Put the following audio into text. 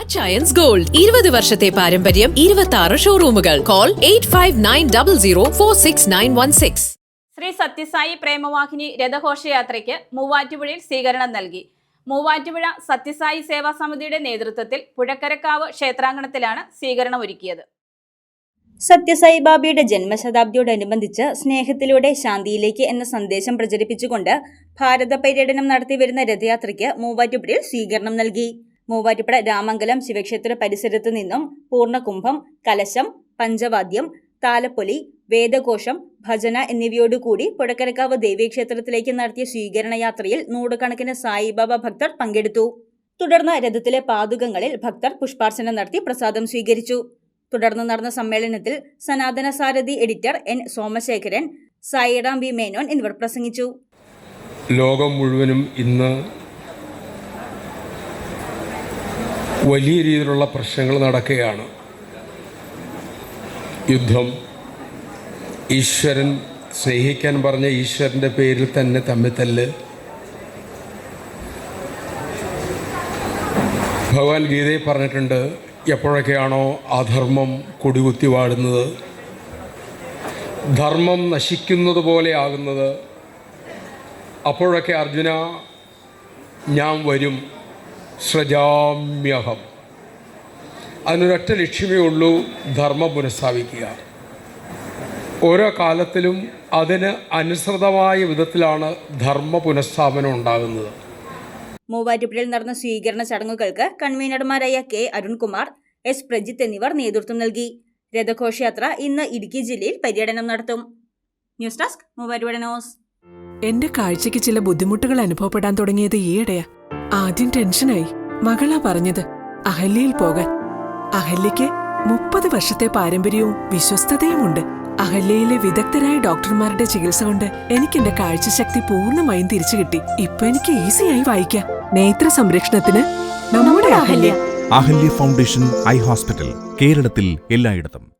Achayans gold 20 വർഷത്തെ പാരമ്പര്യം 26 ഷോറൂമുകൾ. Call 8590046916. Shri Sathya Sai പ്രേമവാഹിനി രഥഘോഷയാത്രയ്ക്ക് മൂവാറ്റുപുഴയിൽ സ്വീകരണം നൽകി. മൂവാറ്റുപുഴ സത്യസായി സേവാ സമിതിയുടെ നേതൃത്വത്തിൽ പുഴക്കരക്കാവ് ക്ഷേത്രാങ്കണത്തിലാണ് സ്വീകരണം ഒരുക്കിയത്. സത്യസായി ബാബയുടെ ജന്മശതാബ്ദിയോടനുബന്ധിച്ച് സ്നേഹത്തിലൂടെ ശാന്തിയിലേക്ക് എന്ന സന്ദേശം പ്രചരിപ്പിച്ചുകൊണ്ട് ഭാരത പര്യടനം നടത്തിവരുന്ന രഥയാത്രയ്ക്ക് മൂവാറ്റുപുഴയിൽ സ്വീകരണം നൽകി. മൂവാറ്റുപുഴ രാമംഗലം ശിവക്ഷേത്ര പരിസരത്തു നിന്നും പൂർണ്ണകുംഭം, കലശം, പഞ്ചവാദ്യം, താലപ്പൊലി, വേദഘോഷം, ഭജന എന്നിവയോടുകൂടി പുഴക്കരക്കാവ് ദേവീക്ഷേത്രത്തിലേക്ക് നടത്തിയ സ്വീകരണ യാത്രയിൽ നൂറുകണക്കിന് സായിബാബ ഭക്തർ പങ്കെടുത്തു. തുടർന്ന് രഥത്തിലെ പാദുകങ്ങളിൽ ഭക്തർ പുഷ്പാർച്ചന നടത്തി പ്രസാദം സ്വീകരിച്ചു. തുടർന്ന് നടന്ന സമ്മേളനത്തിൽ Sanathana Sarathi editor N Somasekharan, Sairam V Menon എന്നിവർ പ്രസംഗിച്ചു. ലോകം മുഴുവനും ഇന്ന് വലിയ രീതിയിലുള്ള പ്രശ്നങ്ങൾ നടക്കുകയാണ്. യുദ്ധം, ഈശ്വരൻ സ്നേഹിക്കാൻ പറഞ്ഞ ഈശ്വരൻ്റെ പേരിൽ തന്നെ തമ്മിത്തല്ല്, ഭഗവാൻ ഗീതയിൽ പറഞ്ഞിട്ടുണ്ട്, എപ്പോഴൊക്കെയാണോ അധർമ്മം കൊടികുത്തി വാഴുന്നത്, ധർമ്മം നശിക്കുന്നത് പോലെ ആകുന്നത്, അപ്പോഴൊക്കെ അർജുന ഞാൻ വരും, സൃജാമ്യഹം. അതിനൊരൊറ്റ ലക്ഷ്യമേ ഉള്ളൂ, ധർമ്മം പുനഃസ്ഥാപിക്കുക. ഓരോ കാലത്തിലും അതിന് അനുസൃതമായ വിധത്തിലാണ് ധർമ്മ പുനഃസ്ഥാപനം ഉണ്ടാകുന്നത്. മൂവാറ്റുപുഴയിൽ നടന്ന സ്വീകരണ ചടങ്ങുകൾക്ക് കൺവീനർമാരായ കെ അരുൺകുമാർ, എസ് പ്രജിത്ത് എന്നിവർ നേതൃത്വം നൽകി. രഥഘോഷയാത്ര ഇന്ന് ഇടുക്കി ജില്ലയിൽ പര്യടനം നടത്തും. News desk Muvattupuzha news. എന്റെ കാഴ്ചയ്ക്ക് ചില ബുദ്ധിമുട്ടുകൾ അനുഭവപ്പെടാൻ തുടങ്ങിയത് ഈയിടെയാ. ആദ്യം ടെൻഷനായി. മകളാ പറഞ്ഞത് അഹല്യയിൽ പോകാൻ. അഹല്യയ്ക്ക് 30 വർഷത്തെ പാരമ്പര്യവും വിശ്വസ്തതയുമുണ്ട്. അഹല്യയിലെ വിദഗ്ധരായ ഡോക്ടർമാരുടെ ചികിത്സ കൊണ്ട് എനിക്ക് എന്റെ കാഴ്ചശക്തി പൂർണ്ണമായും തിരിച്ചു കിട്ടി. ഇപ്പൊ എനിക്ക് ഈസിയായി വായിക്കാം. നേത്ര സംരക്ഷണത്തിന് നമ്മുടെ Ahalya. Ahalya foundation eye hospital, കേരളത്തിൽ എല്ലായിടത്തും.